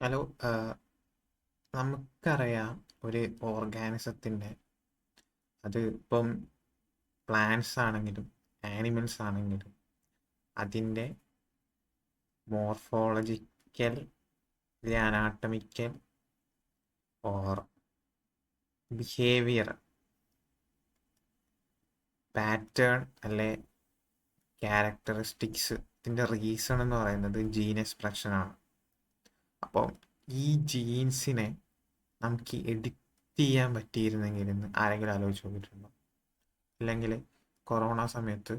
Hello. നമുക്കറിയാം ഒരു ഓർഗാനിസത്തിൻ്റെ അത് ഇപ്പം പ്ലാന്റ്സ് ആണെങ്കിലും ആനിമൽസ് ആണെങ്കിലും അതിൻ്റെ morphological anatomical or behaviour pattern അല്ലെ ക്യാരക്ടറിസ്റ്റിക്സ് ഇതിൻ്റെ റീസൺ എന്ന് പറയുന്നത് ജീൻ എക്സ്പ്രഷൻ ആണ്. അപ്പം ഈ ജീൻസിനെ നമുക്ക് എഡിറ്റ് ചെയ്യാൻ പറ്റിയിരുന്നെങ്കിൽ ആരെങ്കിലും ആലോചിച്ച് നോക്കിയിട്ടുണ്ടോ? അല്ലെങ്കിൽ കൊറോണ സമയത്ത്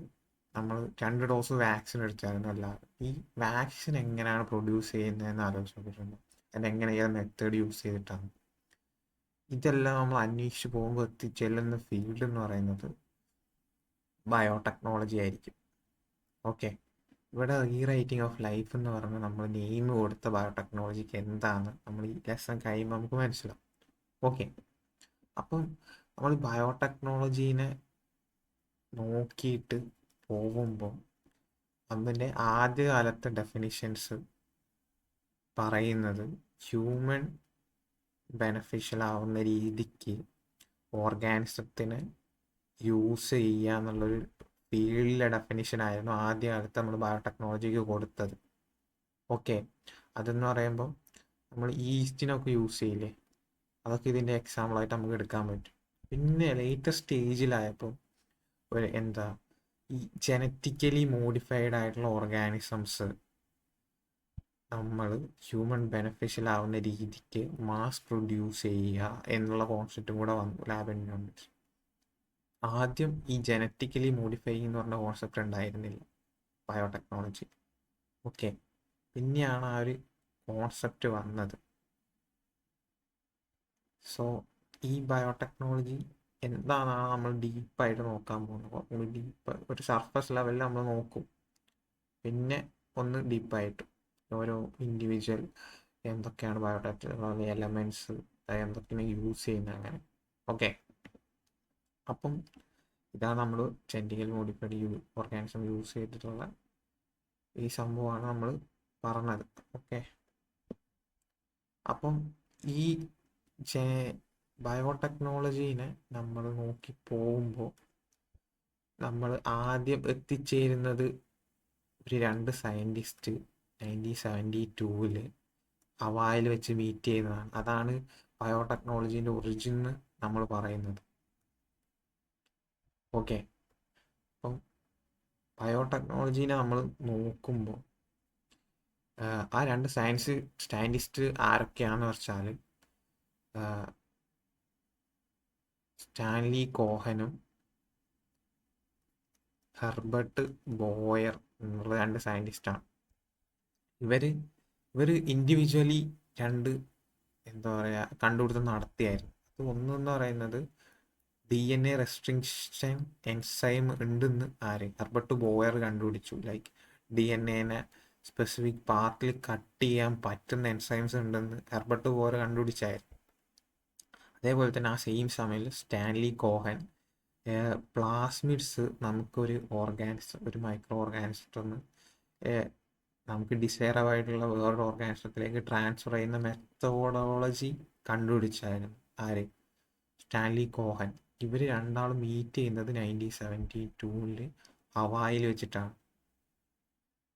നമ്മൾ 2 ഡോസ് വാക്സിൻ എടുത്തായിരുന്നു എല്ലാവരും. ഈ വാക്സിൻ എങ്ങനെയാണ് പ്രൊഡ്യൂസ് ചെയ്യുന്നതെന്ന് ആലോചിച്ച് നോക്കിയിട്ടുണ്ടോ? അതെങ്ങനെ, ഏത് മെത്തേഡ് യൂസ് ചെയ്തിട്ടാണ്? ഇതെല്ലാം നമ്മൾ അന്വേഷിച്ച് പോകുമ്പോൾ എത്തിച്ചെല്ലുന്ന ഫീൽഡ് എന്ന് പറയുന്നത് ബയോടെക്നോളജി ആയിരിക്കും. ഓക്കെ, ഇവിടെ റീറൈറ്റിംഗ് ഓഫ് ലൈഫ് എന്ന് പറഞ്ഞ് നമ്മൾ നെയിം കൊടുത്ത ബയോടെക്നോളജിക്ക് എന്താണ് നമ്മൾ ഈ ലെസൺ കഴിയുമ്പോൾ നമുക്ക് മനസ്സിലാവും. ഓക്കെ, അപ്പം നമ്മൾ ബയോടെക്നോളജീനെ നോക്കിയിട്ട് പോകുമ്പോൾ അതിൻ്റെ ആദ്യകാലത്തെ ഡെഫിനിഷൻസ് പറയുന്നത് ഹ്യൂമൻ ബെനഫിഷ്യൽ ആവുന്ന രീതിക്ക് ഓർഗാനിസത്തിന് യൂസ് ചെയ്യുക എന്നുള്ളൊരു ഫീൽഡിലെ ഡെഫിനിഷനായിരുന്നു ആദ്യകാലത്ത് നമ്മൾ ബയോടെക്നോളജിക്ക് കൊടുത്തത്. ഓക്കെ, അതെന്ന് പറയുമ്പോൾ നമ്മൾ ഈസ്റ്റിനൊക്കെ യൂസ് ചെയ്യില്ലേ, അതൊക്കെ ഇതിൻ്റെ എക്സാമ്പിളായിട്ട് നമുക്ക് എടുക്കാൻ പറ്റും. പിന്നെ ലേറ്റസ്റ്റ് സ്റ്റേജിലായപ്പോൾ എന്താ ഈ ജനറ്റിക്കലി മോഡിഫൈഡ് ആയിട്ടുള്ള ഓർഗാനിസംസ് നമ്മൾ ഹ്യൂമൻ ബെനഫിഷ്യൽ ആവുന്ന രീതിക്ക് മാസ് പ്രൊഡ്യൂസ് ചെയ്യുക എന്നുള്ള കോൺസെപ്റ്റും കൂടെ വന്നു ലാബ് എൻവയോൺമെൻറ്റ്സ്. ആദ്യം ഈ ജനറ്റിക്കലി മോഡിഫൈങ് എന്ന് പറഞ്ഞ കോൺസെപ്റ്റ് ഉണ്ടായിരുന്നില്ല ബയോടെക്നോളജി. ഓക്കെ, പിന്നെയാണ് ആ ഒരു കോൺസെപ്റ്റ് വന്നത്. സോ ഈ ബയോടെക്നോളജി എന്താണെന്നാണ് നമ്മൾ ഡീപ്പായിട്ട് നോക്കാൻ പോകുന്നത്. അപ്പോൾ ഡീപ്പ് ഒരു സർഫസ് ലെവലിൽ നമ്മൾ നോക്കും, പിന്നെ ഒന്ന് ഡീപ്പായിട്ട് ഓരോ ഇൻഡിവിജ്വൽ എന്തൊക്കെയാണ് ബയോടെക്നോളജി എലമെൻറ്റ്സ് എന്തൊക്കെയാണ് യൂസ് ചെയ്യുന്നത് അങ്ങനെ. ഓക്കെ, അപ്പം ഇതാണ് നമ്മൾ ജനറ്റിക്കൽ മോഡിഫൈഡ് ഓർഗാനിസം യൂസ് ചെയ്തിട്ടുള്ള ഈ സംഭവമാണ് നമ്മൾ പറഞ്ഞത്. ഓക്കെ, അപ്പം ഈ ബയോടെക്നോളജീനെ നമ്മൾ നോക്കി പോകുമ്പോൾ നമ്മൾ ആദ്യം എത്തിച്ചേരുന്നത് ഒരു 2 സയൻറ്റിസ്റ്റ് 1972 ഹവായിൽ വെച്ച് മീറ്റ് ചെയ്യുന്നതാണ്. അതാണ് ബയോടെക്നോളജീൻ്റെ ഒറിജിൻ നമ്മൾ പറയുന്നത്. ഓക്കെ, അപ്പം ബയോടെക്നോളജീനെ നമ്മൾ നോക്കുമ്പോൾ ആ 2 സയൻറ്റിസ്റ്റ് ആരൊക്കെയാണെന്ന് വെച്ചാൽ സ്റ്റാൻലി കോഹനും ഹെർബർട്ട് ബോയർ എന്നുള്ള 2 സയൻറ്റിസ്റ്റാണ്. ഇവർ ഇൻഡിവിജ്വലി എന്താ പറയുക കണ്ടുപിടുത്തം നടത്തിയായിരുന്നു. അത് ഒന്നെന്ന് പറയുന്നത് DNA റെസ്ട്രിക്ഷൻ എൻസൈം ഉണ്ടെന്ന് ഹെർബർട്ട് ബോയർ കണ്ടുപിടിച്ചു. ലൈക്ക് DNA സ്പെസിഫിക് പാർട്ടിൽ കട്ട് ചെയ്യാൻ പറ്റുന്ന എൻസൈംസ് ഉണ്ടെന്ന് ഹെർബർട്ട് ബോയർ കണ്ടുപിടിച്ചായിരുന്നു. അതേപോലെ തന്നെ ആ സെയിം സമയത്ത് സ്റ്റാൻലി കോഹൻ പ്ലാസ്മിഡ്സ് നമുക്കൊരു ഒരു മൈക്രോ ഓർഗാനിസത്തിന് നമുക്ക് ഡിസൈറബിളായിട്ടുള്ള വേറൊരു ഓർഗാനിസത്തിലേക്ക് ട്രാൻസ്ഫർ ചെയ്യുന്ന മെത്തഡോളജി കണ്ടുപിടിച്ചായിരുന്നു സ്റ്റാൻലി കോഹൻ. ഇവർ രണ്ടാളും മീറ്റ് ചെയ്യുന്നത് 1972 ഹവായിൽ വെച്ചിട്ടാണ്.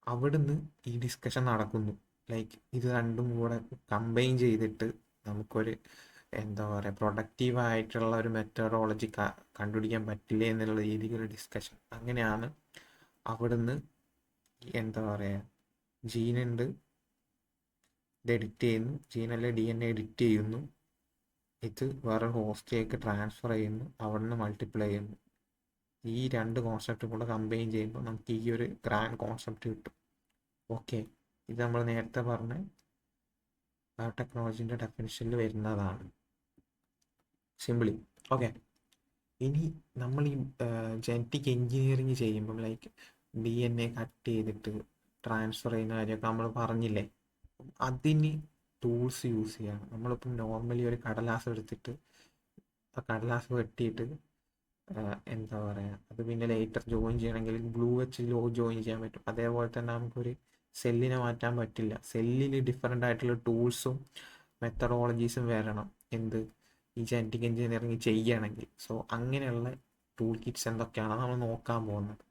അവിടുന്ന് ഈ ഡിസ്കഷൻ നടക്കുന്നു. ലൈക്ക് ഇത് രണ്ടും കൂടെ കമ്പൈൻ ചെയ്തിട്ട് നമുക്കൊരു എന്താ പറയുക പ്രൊഡക്റ്റീവായിട്ടുള്ള ഒരു മെത്തഡോളജി കണ്ടുപിടിക്കാൻ പറ്റില്ല എന്നുള്ള രീതിയിലുള്ള ഡിസ്കഷൻ. അങ്ങനെയാണ് അവിടുന്ന് എന്താ പറയുക ജീനുണ്ട്, ഇത് എഡിറ്റ് ചെയ്യുന്നു, ജീനല്ല DNA എഡിറ്റ് ചെയ്യുന്നു, ഇത് വേറെ ഹോസ്റ്റിലേക്ക് ട്രാൻസ്ഫർ ചെയ്യുന്നു, അവിടുന്ന് മൾട്ടിപ്ലൈ ചെയ്യുന്നു. ഈ 2 കോൺസെപ്റ്റും കൂടെ കമ്പൈൻ ചെയ്യുമ്പോൾ നമുക്ക് ഈ ഒരു ഗ്രാൻഡ് കോൺസെപ്റ്റ് കിട്ടും. ഓക്കെ, ഇത് നമ്മൾ നേരത്തെ പറഞ്ഞ ബയോടെക്നോളജീൻ്റെ ഡെഫിനിഷനിൽ വരുന്നതാണ് സിംപിളി. ഓക്കെ, ഇനി നമ്മൾ ഈ ജനറ്റിക് എൻജിനീയറിങ് ചെയ്യുമ്പം ലൈക്ക് DNA കട്ട് ചെയ്തിട്ട് ട്രാൻസ്ഫർ ചെയ്യുന്ന കാര്യമൊക്കെ നമ്മൾ പറഞ്ഞില്ലേ, അതിന് ടൂൾസ് യൂസ് ചെയ്യണം. നമ്മളിപ്പം നോർമലി ഒരു കടലാസ് എടുത്തിട്ട് ആ കടലാസ് വെട്ടിയിട്ട് എന്താ പറയുക അത് പിന്നെ ലേറ്റർ ജോയിൻ ചെയ്യണമെങ്കിൽ ഗ്ലൂ വെച്ച് ജോയിൻ ചെയ്യാൻ പറ്റും. അതേപോലെ തന്നെ നമുക്കൊരു സെല്ലിനെ മാറ്റാൻ പറ്റില്ല. സെല്ലിൽ ഡിഫറെൻ്റ് ആയിട്ടുള്ള ടൂൾസും മെത്തഡോളജീസും വരണം. എന്ത് ഈ ജനറ്റിക് എഞ്ചിനീയറിങ് ചെയ്യണമെങ്കിൽ. സോ അങ്ങനെയുള്ള ടൂൾ കിറ്റ്സ് എന്തൊക്കെയാണ് നമ്മൾ നോക്കാൻ പോകുന്നത്.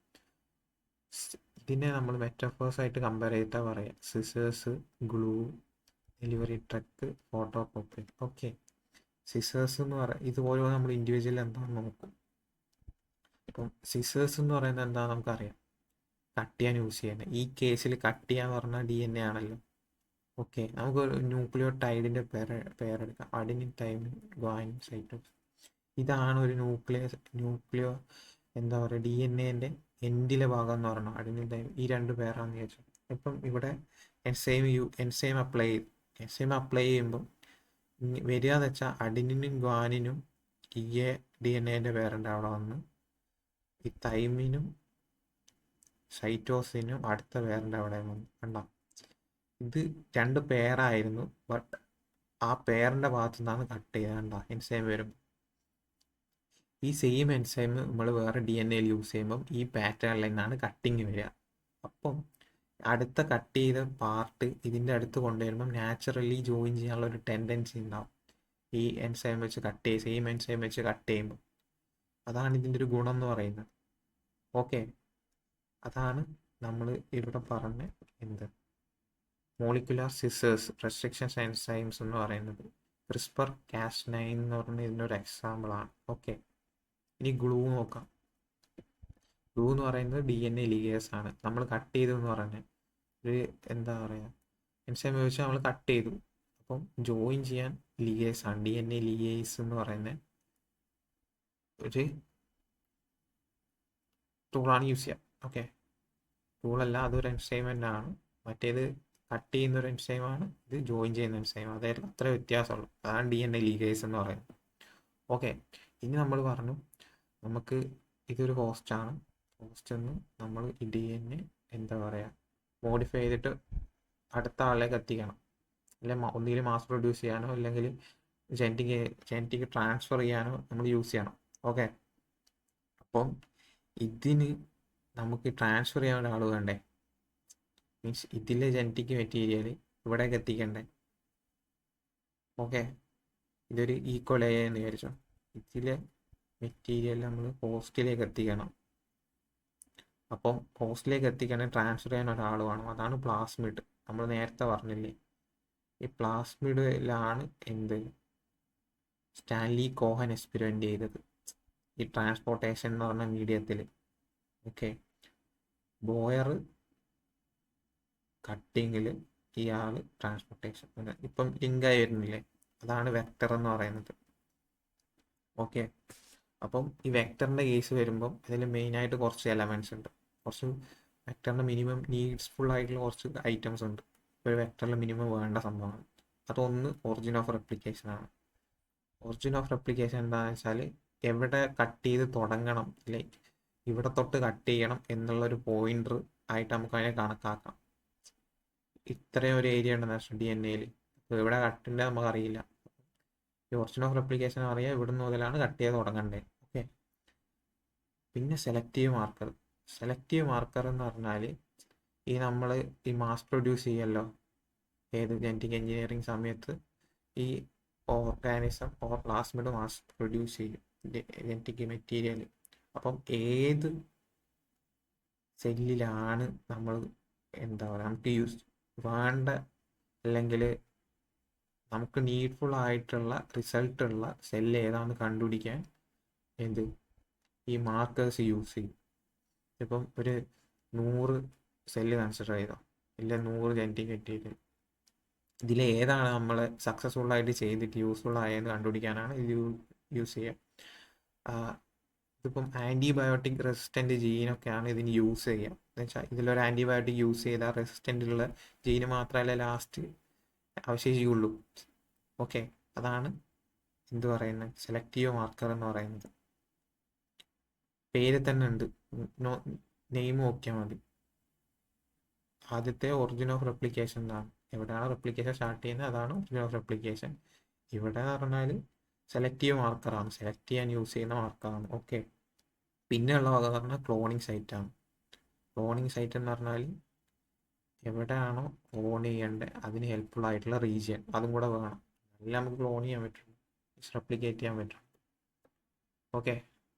ഇതിനെ നമ്മൾ മെറ്റഫേഴ്സ് ആയിട്ട് കമ്പയർ ചെയ്തിട്ടാ പറയാം. Scissors, glue, delivery truck, photo copy. Okay, scissors എന്ന് പറയാം, ഇതുപോലെ നമ്മൾ ഇൻഡിവിജ്വൽ എന്താണെന്ന് നോക്കും. ഇപ്പം സിസേഴ്സ് എന്ന് പറയുന്നത് എന്താണെന്ന് നമുക്കറിയാം, കട്ട് ചെയ്യാൻ യൂസ് ചെയ്യുന്നത്. ഈ കേസിൽ കട്ട് ചെയ്യാന്ന് പറഞ്ഞാൽ DNA ആണല്ലോ. ഓക്കെ, നമുക്ക് ഒരു ന്യൂക്ലിയോടൈഡിൻ്റെ പേരെടുക്കാം. Adenine, thymine, guanine, cytosine. ഇതാണ് ഒരു ന്യൂക്ലിയോ എന്താ പറയുക DNA-ൻ്റെ എൻഡിലെ ഭാഗം എന്ന് പറഞ്ഞാൽ അഡിനിൻ, തൈമിൻ. ഈ രണ്ട് പേരാണെന്ന് വിചാരിച്ചു. ഇപ്പം ഇവിടെ എൻസൈം അപ്ലൈ ചെയ്യുമ്പം വരിക എന്ന് വെച്ചാൽ അഡിനിനും ഗ്വാനിനും DNA-ൻ്റെ പേരുണ്ട് അവിടെ വന്ന്. ഈ തൈമിനും സൈറ്റോസിനും അടുത്ത പേരിൻ്റെ അവിടെ വന്നു. കണ്ട, ഇത് രണ്ട് പേരായിരുന്നു, ബട്ട് ആ പേരിൻ്റെ ഭാഗത്തു നിന്നാണ് കട്ട് ചെയ്തത്. കണ്ട, എൻസൈം വരും. ഈ സെയിം എൻസൈം നമ്മൾ വേറെ DNA-യിൽ യൂസ് ചെയ്യുമ്പം ഈ പാറ്റേണിൽ നിന്നാണ് കട്ടിങ് വരിക. അപ്പം അടുത്ത കട്ട് ചെയ്ത പാർട്ട് ഇതിൻ്റെ അടുത്ത് കൊണ്ടുവരുമ്പം നാച്ചുറലി ജോയിൻ ചെയ്യാനുള്ള ഒരു ടെൻഡൻസി ഉണ്ടാവും. ഈ എൻസൈം വെച്ച് സെയിം എൻസൈം വെച്ച് കട്ട് ചെയ്യുമ്പോൾ. അതാണ് ഇതിൻ്റെ ഒരു ഗുണം എന്ന് പറയുന്നത്. ഓക്കെ, അതാണ് നമ്മൾ ഇവിടെ പറഞ്ഞ മോളിക്കുലാർ സിസേഴ്സ് റെസ്ട്രിക്ഷൻ എൻസൈംസ് എന്ന് പറയുന്നത്. ക്രിസ്പർ Cas9 എന്ന് പറഞ്ഞ ഇതിനൊരു എക്സാമ്പിളാണ്. ഓക്കെ, ഇനി ഗ്ലൂ നോക്കാം. ഗ്ലൂ എന്ന് പറയുന്നത് DNA ലിഗേസ് ആണ്. നമ്മൾ കട്ട് ചെയ്തു എന്ന് പറഞ്ഞാൽ ഒരു എന്താ പറയുക, എൻസൈം വെച്ച് നമ്മൾ കട്ട് ചെയ്തു. അപ്പം ജോയിൻ ചെയ്യാൻ ലിഗേസ് ആണ്, DNA ലിഗേസ് എന്ന് പറയുന്ന ഒരു ടൂളാണ് യൂസ് ചെയ്യുക. ഓക്കെ, ടൂളല്ല, അതൊരു എൻസൈമെൻ്റ് ആണ്. മറ്റേത് കട്ട് ചെയ്യുന്ന ഒരു എൻസൈമാണ്, ഇത് ജോയിൻ ചെയ്യുന്ന എൻസൈം. അതായത് അത്ര വ്യത്യാസമുള്ളൂ. അതാണ് DNA ലിഗേസ് എന്ന് പറയുന്നത്. ഓക്കെ, ഇനി നമ്മൾ പറഞ്ഞു നമുക്ക് ഇതൊരു ഹോസ്റ്റാണ്. ഹോസ്റ്റ് എന്ന് നമ്മൾ ഈ DNA എന്താ പറയുക മോഡിഫൈ ചെയ്തിട്ട് അടുത്ത ആളിലേക്ക് എത്തിക്കണം. അല്ലെങ്കിൽ ഒന്നുകിൽ മാസ് പ്രൊഡ്യൂസ് ചെയ്യാനോ അല്ലെങ്കിൽ ജനറ്റിക് ട്രാൻസ്ഫർ ചെയ്യാനോ നമ്മൾ യൂസ് ചെയ്യണം. ഓക്കെ, അപ്പം ഇതിന് നമുക്ക് ട്രാൻസ്ഫർ ചെയ്യാൻ ഒരാൾ വേണ്ടേ? മീൻസ് ഇതിലെ ജനറ്റിക് മെറ്റീരിയൽ ഇവിടേക്ക് എത്തിക്കണ്ടേ? ഓക്കെ, ഇതൊരു ഈക്വൽ എന്ന് വിചാരിച്ചോ. ഇതിലെ മെറ്റീരിയൽ നമ്മൾ ഹോസ്റ്റിലേക്ക് എത്തിക്കണം. അപ്പം ഹോസ്റ്റിലേക്ക് എത്തിക്കണമെങ്കിൽ ട്രാൻസ്ഫർ ചെയ്യാൻ ഒരാൾ വേണം. അതാണ് പ്ലാസ്മിഡ്. നമ്മൾ നേരത്തെ പറഞ്ഞില്ലേ, ഈ പ്ലാസ്മിഡിലാണ് സ്റ്റാൻലി കോഹൻ എക്സ്പെരിമെൻ്റ് ചെയ്തത്, ഈ ട്രാൻസ്പോർട്ടേഷൻ എന്ന് പറഞ്ഞ മീഡിയത്തിൽ. ഓക്കെ, ബോയർ കട്ടിങ്ങിൽ, ഇയാൾ ട്രാൻസ്പോർട്ടേഷൻ. ഇപ്പം ലിങ്കായി വരുന്നില്ലേ, അതാണ് വെക്ടർ എന്ന് പറയുന്നത്. ഓക്കെ, അപ്പം ഈ വെക്ടറിൻ്റെ കേസ് വരുമ്പം ഇതിൽ മെയിനായിട്ട് കുറച്ച് എലമെൻറ്റ്സ് ഉണ്ട്. കുറച്ച് വെക്ടറിൻ്റെ മിനിമം നീഡ്സ്ഫുൾ ആയിട്ടുള്ള കുറച്ച് ഐറ്റംസ് ഉണ്ട്. ഒരു വെക്ടറിൽ മിനിമം വേണ്ട സംഭവമാണ്. അതൊന്ന് ഒറിജിൻ ഓഫ് റെപ്ലിക്കേഷൻ ആണ്. ഒറിജിൻ ഓഫ് റെപ്ലിക്കേഷൻ എന്താണെന്ന് വെച്ചാൽ എവിടെ കട്ട് ചെയ്ത് തുടങ്ങണം, ലൈക്ക് ഇവിടെ തൊട്ട് കട്ട് ചെയ്യണം എന്നുള്ളൊരു പോയിന്റർ ആയിട്ട് നമുക്ക് അതിനെ കണക്കാക്കാം. ഇത്രയും ഒരു ഏരിയ ഉണ്ടെന്ന് വെച്ചാൽ DNA-യിൽ ഇവിടെ കട്ടിൻ്റെ നമുക്കറിയില്ല. ഈ ഒറിജിൻ ഓഫ് റെപ്ലിക്കേഷൻ അറിയാം ഇവിടുന്ന് മുതലാണ് കട്ട് ചെയ്ത് തുടങ്ങേണ്ടത്. ഓക്കെ, പിന്നെ സെലക്റ്റീവ് മാർക്കർ എന്ന് പറഞ്ഞാൽ ഈ നമ്മൾ ഈ മാസ് പ്രൊഡ്യൂസ് ചെയ്യല്ലോ, ഏത് ജനറ്റിക് എഞ്ചിനീയറിങ് സമയത്ത് ഈ ഓർഗാനിസം പ്ലാസ്മിഡ് മാസ് പ്രൊഡ്യൂസ് ചെയ്യും ജനറ്റിക് മെറ്റീരിയൽ. അപ്പം ഏത് സെല്ലിലാണ് നമ്മൾ എന്താ പറയുക നമുക്ക് വേണ്ട അല്ലെങ്കിൽ നമുക്ക് നീഡ്ഫുൾ ആയിട്ടുള്ള റിസൾട്ടുള്ള സെല്ല് ഏതാണെന്ന് കണ്ടുപിടിക്കാൻ ഈ മാർക്കേഴ്സ് യൂസ് ചെയ്യും. ഇപ്പം ഒരു 100 സെല്ല് കൺസിഡർ ചെയ്തോ, ഇല്ല 100 ജനറ്റിക് മെറ്റീരിയൽ, ഇതിലേതാണ് നമ്മൾ സക്സസ്ഫുള്ളായിട്ട് ചെയ്തിട്ട് യൂസ്ഫുൾ ആയെന്ന് കണ്ടുപിടിക്കാനാണ് ഇത് യൂസ് ചെയ്യുക. ഇതിപ്പം ആൻറ്റിബയോട്ടിക് റെസിസ്റ്റൻ്റ് ജീനൊക്കെയാണ് ഇതിന് യൂസ് ചെയ്യുക. എന്ന് വെച്ചാൽ ഇതിലൊരു ആൻറ്റിബയോട്ടിക് യൂസ് ചെയ്താൽ റെസിസ്റ്റൻ്റുള്ള ജീന് മാത്രമല്ല ലാസ്റ്റ് അവശേഷിക്കുള്ളൂ. ഓക്കെ, അതാണ് പറയുന്നത് സെലക്റ്റീവ് മാർക്കർ എന്ന് പറയുന്നത്. പേര് തന്നെ ഉണ്ട്, നെയിം നോക്കിയാൽ മതി. ആദ്യത്തെ ഒറിജിൻ ഓഫ് റെപ്ലിക്കേഷൻ എന്താണ്, എവിടെയാണ് റെപ്ലിക്കേഷൻ സ്റ്റാർട്ട് ചെയ്യുന്നത് അതാണ് ഒറിജിൻ ഓഫ് റെപ്ലിക്കേഷൻ. ഇവിടെ എന്ന് പറഞ്ഞാൽ സെലക്റ്റീവ് മാർക്കറാണ്, സെലക്ട് ചെയ്യാൻ യൂസ് ചെയ്യുന്ന മാർക്കറാണ്. ഓക്കെ, പിന്നെയുള്ള വക പറഞ്ഞാൽ ക്ലോണിങ് സൈറ്റാണ്. ക്ലോണിങ് സൈറ്റ് എന്ന് പറഞ്ഞാൽ എവിടെയാണോ ക്ലോൺ ചെയ്യേണ്ടത് അതിന് ഹെൽപ്ഫുൾ ആയിട്ടുള്ള റീജിയൻ അതും കൂടെ വേണം. എല്ലാം നമുക്ക് ക്ലോൺ ചെയ്യാൻ പറ്റും, റെപ്ലിക്കേറ്റ് ചെയ്യാൻ പറ്റും. ഓക്കെ,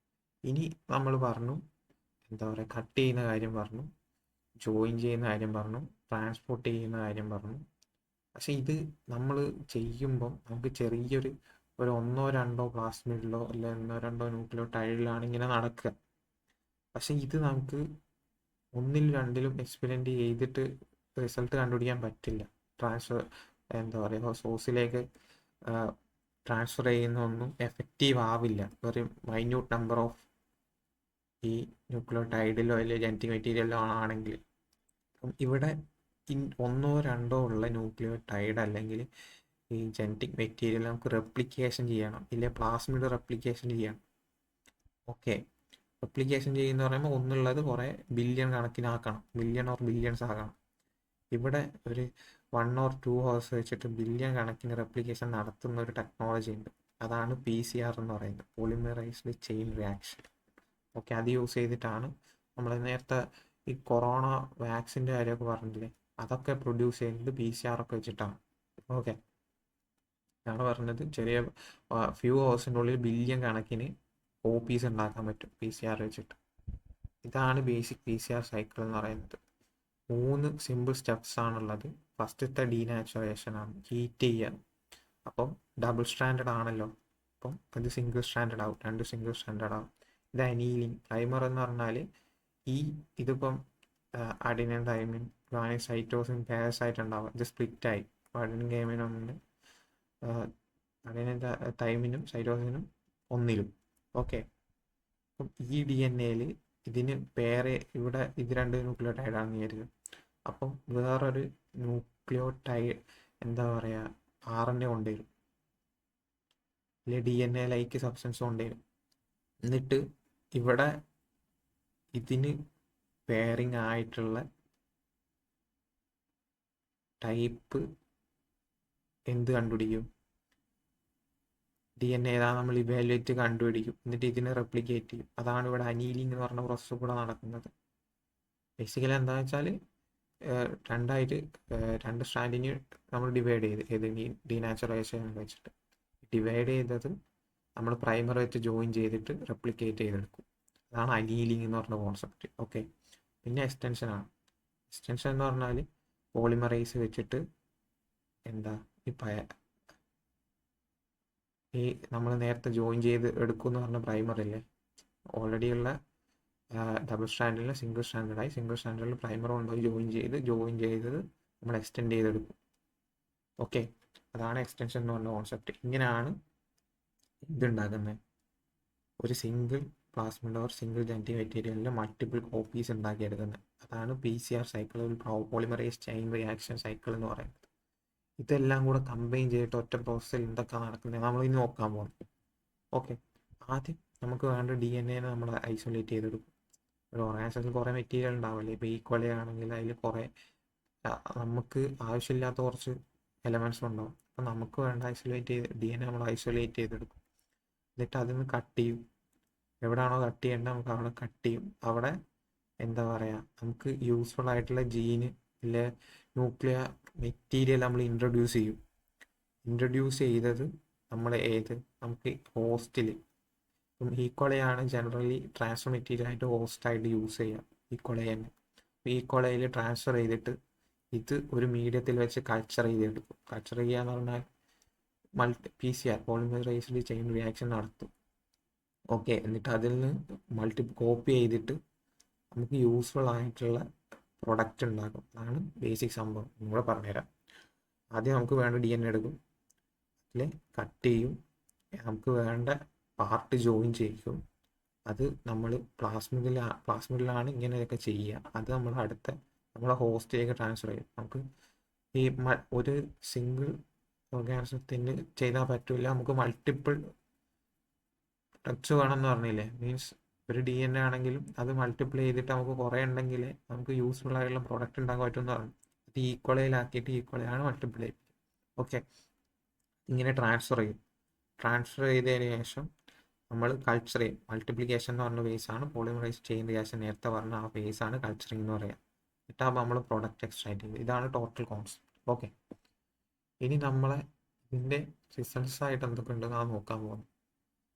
ഇനി നമ്മൾ പറഞ്ഞു എന്താ പറയുക, കട്ട് ചെയ്യുന്ന കാര്യം പറഞ്ഞു, ജോയിൻ ചെയ്യുന്ന കാര്യം പറഞ്ഞു, ട്രാൻസ്പോർട്ട് ചെയ്യുന്ന കാര്യം പറഞ്ഞു. പക്ഷെ ഇത് നമ്മൾ ചെയ്യുമ്പോൾ നമുക്ക് ചെറിയൊരു ഒന്നോ രണ്ടോ പ്ലാസ്മിഡിലോ അല്ലെങ്കിൽ ഒന്നോ രണ്ടോ ന്യൂക്ലിയോ ടൈഡിലാണ് ഇങ്ങനെ നടക്കുക. പക്ഷെ ഇത് നമുക്ക് ഒന്നിലും രണ്ടിലും എക്സ്പെരിമെൻ്റ് ചെയ്തിട്ട് റിസൾട്ട് കണ്ടുപിടിക്കാൻ പറ്റില്ല. ട്രാൻസ്ഫർ എന്താ പറയുക, സോഴ്സിലേക്ക് ട്രാൻസ്ഫർ ചെയ്യുന്ന ഒന്നും എഫക്റ്റീവ് ആവില്ല ഒരു മൈന്യൂട്ട് നമ്പർ ഓഫ് ഈ ന്യൂക്ലിയോടൈഡിലോ അല്ലെങ്കിൽ ജനറ്റിക് മെറ്റീരിയലോ ആണെങ്കിൽ. അപ്പം ഇവിടെ ഒന്നോ രണ്ടോ ഉള്ള ന്യൂക്ലിയോടൈഡ് അല്ലെങ്കിൽ ഈ ജനറ്റിക് മെറ്റീരിയൽ നമുക്ക് റെപ്ലിക്കേഷൻ ചെയ്യണം, ഇല്ലേ പ്ലാസ്മിഡ് റെപ്ലിക്കേഷൻ ചെയ്യണം. ഓക്കെ, റെപ്ലിക്കേഷൻ ചെയ്യുന്ന പറയുമ്പോൾ ഒന്നുള്ളത് കുറേ ബില്യൺ കണക്കിനാക്കണം, ബില്യൺ ഓർ ബില്യൺസ് ആക്കണം. ഇവിടെ ഒരു 1 or 2 hours വെച്ചിട്ട് ബില്യൺ കണക്കിന് റെപ്ലിക്കേഷൻ നടത്തുന്ന ഒരു ടെക്നോളജി ഉണ്ട്. അതാണ് PCR എന്ന് പറയുന്നത്, പോളിമറൈസ്ഡ് ചെയിൻ റിയാക്ഷൻ. ഓക്കെ, അത് യൂസ് ചെയ്തിട്ടാണ് നമ്മൾ നേരത്തെ ഈ കൊറോണ വാക്സിൻ്റെ കാര്യമൊക്കെ പറഞ്ഞില്ലേ, അതൊക്കെ പ്രൊഡ്യൂസ് ചെയ്യുന്നത് PCR ഒക്കെ വെച്ചിട്ടാണ്. ഓക്കെ, ഞാൻ പറഞ്ഞത് ചെറിയ ഫ്യൂ ഹവേഴ്സിൻ്റെ ഉള്ളിൽ ബില്യൺ കണക്കിന് കോപ്പീസ് ഉണ്ടാക്കാൻ പറ്റും PCR വെച്ചിട്ട്. ഇതാണ് ബേസിക് PCR സൈക്കിൾ എന്ന് പറയുന്നത്. 3 സിമ്പിൾ സ്റ്റെപ്സ് ആണുള്ളത്. ഫസ്റ്റത്തെ ഡീനാച്ചുറേഷൻ ആണ്, ഹീറ്റ് ചെയ്യുക. അപ്പം ഡബിൾ സ്റ്റാൻഡേർഡ് ആണല്ലോ, അപ്പം അത് സിംഗിൾ സ്റ്റാൻഡേർഡ് ആവും, 2 സിംഗിൾ സ്റ്റാൻഡേർഡ് ആവും. ഇത് അനീലിങ്. പ്രൈമർ എന്ന് പറഞ്ഞാൽ ഇതിപ്പം adenine thymine guanine cytosine pairs ആയിട്ടുണ്ടാവുക, ഇത് സ്പ്ലിറ്റായി. അഡിനിൻ ഗൈമിനൊന്നിന് അഡിനിൻ തൈമിനും സൈറ്റോസിനും ഒന്നിലും. ഓക്കെ, അപ്പം ഈ DNA ഇതിന് വേറെ ഇവിടെ ഇത് 2 ന്യൂക്ലിയോടൈഡാണെന്ന് വിചാരിക്കും. അപ്പം വേറൊരു ന്യൂക്ലിയോടൈഡ് എന്താ പറയുക RNA കൊണ്ടുവരും, അല്ലെ DNA ലൈക്ക് സബ്സ്റ്റൻസ് കൊണ്ടുവരും. എന്നിട്ട് ഇവിടെ ഇതിന് പെയറിങ് ആയിട്ടുള്ള ടൈപ്പ് എന്ത് കണ്ടുപിടിക്കും, DNA ഏതാ നമ്മൾ ഇവാലുവേറ്റ് കണ്ടുപിടിക്കും. എന്നിട്ട് ഇതിനെ റെപ്ലിക്കേറ്റ് ചെയ്യും. അതാണ് ഇവിടെ അനീലിംഗ് എന്ന് പറഞ്ഞ പ്രോസസ്സ് കൂടെ നടക്കുന്നത്. ബേസിക്കലി എന്താണെന്ന് വെച്ചാൽ രണ്ടായിട്ട് 2 സ്റ്റാൻഡിന് നമ്മൾ ഡിവൈഡ് ചെയ്ത് ഡീനാച്ചുറൈസേഷൻ വെച്ചിട്ട് ഡിവൈഡ് ചെയ്തത് നമ്മൾ പ്രൈമർ വെച്ച് ജോയിൻ ചെയ്തിട്ട് റെപ്ലിക്കേറ്റ് ചെയ്തെടുക്കും. അതാണ് അനീലിംഗ് എന്ന് പറഞ്ഞ കോൺസെപ്റ്റ്. ഓക്കെ, പിന്നെ എക്സ്റ്റൻഷനാണ്. എക്സ്റ്റൻഷൻ എന്ന് പറഞ്ഞാൽ പോളിമറൈസ് വെച്ചിട്ട് എന്താ ഈ നമ്മൾ നേരത്തെ ജോയിൻ ചെയ്ത് എടുക്കും എന്ന് പറഞ്ഞ പ്രൈമറില്ലേ, ഓൾറെഡി ഉള്ള ഡബിൾ സ്റ്റാൻഡേർഡിൽ സിംഗിൾ സ്റ്റാൻഡേർഡായി, സിംഗിൾ സ്റ്റാൻഡേർഡിൽ പ്രൈമർ കൊണ്ടുപോയി ജോയിൻ ചെയ്തത് നമ്മൾ എക്സ്റ്റെൻഡ് ചെയ്തെടുക്കും. ഓക്കെ, അതാണ് എക്സ്റ്റൻഷൻ എന്ന് പറഞ്ഞ കോൺസെപ്റ്റ്. ഇങ്ങനെയാണ് ഇതുണ്ടാക്കുന്നത്. ഒരു single plasmid or single genetic മെറ്റീരിയലിൽ മൾട്ടിപ്പിൾ കോപ്പീസ് ഉണ്ടാക്കിയെടുക്കുന്നത്. അതാണ് PCR cycle, polymerise chain reaction cycle എന്ന് പറയുന്നത്. ഇതെല്ലാം കൂടെ കമ്പൈൻ ചെയ്തിട്ട് ഒറ്റ പ്രോസസ്സിൽ എന്തൊക്കെ നടക്കുന്നത് നമ്മൾ ഇനി നോക്കാൻ പോകുന്നു. ഓക്കെ, ആദ്യം നമുക്ക് വേണ്ട DNA നമ്മൾ ഐസൊലേറ്റ് ചെയ്തെടുക്കും. ഒരു ഓർഗാനിസത്തിൽ കുറേ മെറ്റീരിയൽ ഉണ്ടാവില്ലേ, ഇപ്പോൾ ഈക്വലി ആണെങ്കിൽ അതിൽ കുറേ നമുക്ക് ആവശ്യമില്ലാത്ത കുറച്ച് എലമെൻറ്റ്സ് ഉണ്ടാവും. അപ്പം നമുക്ക് വേണ്ട DNA നമ്മൾ ഐസൊലേറ്റ് ചെയ്തെടുക്കും. എന്നിട്ട് അതിന് കട്ട് ചെയ്യും. എവിടെയാണോ കട്ട് ചെയ്യേണ്ടത് നമുക്ക് അവിടെ കട്ട് ചെയ്യും. അവിടെ എന്താ പറയുക, നമുക്ക് യൂസ്ഫുൾ ആയിട്ടുള്ള ജീന് ഇല്ല ന്യൂക്ലിയർ മെറ്റീരിയൽ നമ്മൾ ഇൻട്രൊഡ്യൂസ് ചെയ്തത് നമ്മൾ നമുക്ക് ഹോസ്റ്റിൽ ഇപ്പം ഈക്വളയാണ് ജനറലി ട്രാൻസ്ഫർ മെറ്റീരിയൽ ആയിട്ട് ഹോസ്റ്റായിട്ട് യൂസ് ചെയ്യുക. ഈക്വള തന്നെ ഈക്വളയിൽ ട്രാൻസ്ഫർ ചെയ്തിട്ട് ഇത് ഒരു മീഡിയത്തിൽ വെച്ച് കൾച്ചർ ചെയ്തെടുക്കും. കൾച്ചർ ചെയ്യുക എന്ന് പറഞ്ഞാൽ PCR പോളിമറൈസ്ഡ് ചെയിൻ റിയാക്ഷൻ നടത്തും. ഓക്കെ, എന്നിട്ട് അതിൽ നിന്ന് കോപ്പി ചെയ്തിട്ട് നമുക്ക് യൂസ്ഫുൾ ആയിട്ടുള്ള പ്രൊഡക്റ്റ് ഉണ്ടാക്കും. അതാണ് ബേസിക് സംഭവം. നിങ്ങളെ പറഞ്ഞുതരാം. ആദ്യം നമുക്ക് വേണ്ട DNA എടുക്കും, അതിൽ കട്ട് ചെയ്യും, നമുക്ക് വേണ്ട പാർട്ട് ജോയിൻ ചെയ്യിക്കും. അത് നമ്മൾ പ്ലാസ്മിഡിലാണ് ഇങ്ങനെയൊക്കെ ചെയ്യുക. അത് നമ്മൾ നമ്മളെ ഹോസ്റ്റിലേക്ക് ട്രാൻസ്ഫർ ചെയ്യും. നമുക്ക് ഈ ഒരു സിംഗിൾ ഓർഗാനിസത്തിന് ചെയ്താൽ പറ്റില്ല, നമുക്ക് മൾട്ടിപ്പിൾ ടച്ച് വേണമെന്ന് പറഞ്ഞില്ലേ, മീൻസ് ഒരു DNA ആണെങ്കിലും അത് മൾട്ടിപ്ലൈ ചെയ്തിട്ട് നമുക്ക് കുറേ ഉണ്ടെങ്കിൽ നമുക്ക് യൂസ്ഫുൾ ആയിട്ടുള്ള പ്രോഡക്റ്റ് ഉണ്ടാക്കാൻ പറ്റുമെന്ന് പറഞ്ഞു. അത് ഈക്വലയിലാക്കിയിട്ട് ഈക്വലയാണ് മൾട്ടിപ്ലൈ. ഓക്കെ, ഇങ്ങനെ ട്രാൻസ്ഫർ ചെയ്തതിന് ശേഷം നമ്മൾ കൾച്ചർ ചെയ്യും. മൾട്ടിപ്ലിക്കേഷൻ എന്ന് പറഞ്ഞ ഫേസാണ് പോളിമറൈസ് ചെയിൻ റിയാക്ഷൻ നേരത്തെ പറഞ്ഞ ആ ഫേസാണ് കൾച്ചറിങ് എന്ന് പറയുക. എന്നിട്ടാകുമ്പോൾ നമ്മൾ പ്രൊഡക്റ്റ് എക്സ്ട്രാക്ട് ചെയ്യും. ഇതാണ് ടോട്ടൽ കോൺസെപ്റ്റ്. ഓക്കെ, ഇനി നമ്മളെ ഇതിൻ്റെ റിസൾട്ട്സ് ആയിട്ട് എന്തൊക്കെ ഉണ്ടെന്നാണ് നോക്കാൻ പോകുന്നത്.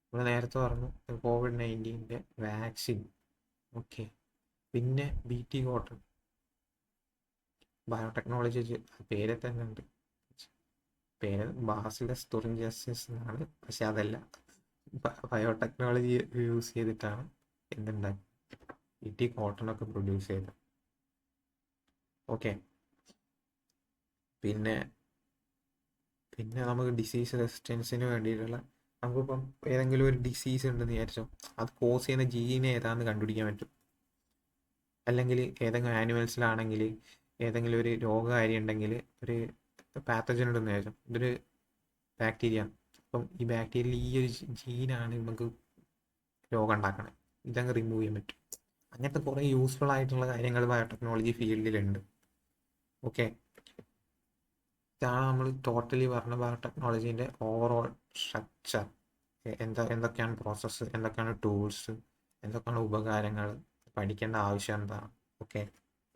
നമ്മൾ നേരത്തെ പറഞ്ഞു COVID-19 വാക്സിൻ. ഓക്കെ, പിന്നെ BT കോട്ടൺ, ബയോടെക്നോളജി, പേര് തന്നെ ഉണ്ട്, പേര് ബാസിലസ് തുറിഞ്ചിയസിസ് എന്നാണ്, പക്ഷെ അതല്ല, ബയോടെക്നോളജി യൂസ് ചെയ്തിട്ടാണ് എന്തുണ്ടാക്കി BT കോട്ടണൊക്കെ പ്രൊഡ്യൂസ് ചെയ്തത്. ഓക്കെ, പിന്നെ നമുക്ക് ഡിസീസ് റെസിസ്റ്റൻസിന് വേണ്ടിയിട്ടുള്ള, നമുക്കിപ്പം ഏതെങ്കിലും ഒരു ഡിസീസ് ഉണ്ടെന്ന് വിചാരിച്ചോ, അത് കോസ് ചെയ്യുന്ന ജീൻ ഏതാണെന്ന് കണ്ടുപിടിക്കാൻ പറ്റും. അല്ലെങ്കിൽ ഏതെങ്കിലും ആനിമൽസിലാണെങ്കിൽ ഏതെങ്കിലും ഒരു രോഗകാരി ഉണ്ടെങ്കിൽ, ഒരു പാത്തജൻ ഉണ്ടെന്ന് വിചാരിച്ചോ, ഇതൊരു ബാക്ടീരിയ, അപ്പം ഈ ബാക്ടീരിയയിൽ ഈ ഒരു ജീനാണ് നമുക്ക് രോഗം ഉണ്ടാക്കണത്, ഇതങ്ങ് റിമൂവ് ചെയ്യാൻ പറ്റും. അങ്ങനത്തെ കുറേ യൂസ്ഫുൾ ആയിട്ടുള്ള കാര്യങ്ങൾ ബയോടെക്നോളജി ഫീൽഡിലുണ്ട്. ഓക്കെ, ഇതാണ് നമ്മൾ ടോട്ടലി പറഞ്ഞ ബയോടെക്നോളജീൻ്റെ ഓവറോൾ സ്ട്രക്ചർ. എന്തൊക്കെയാണ് പ്രോസസ്സ്, എന്തൊക്കെയാണ് ടൂൾസ്, എന്തൊക്കെയാണ് ഉപകാരങ്ങൾ, പഠിക്കേണ്ട ആവശ്യം എന്താണ്. ഓക്കെ.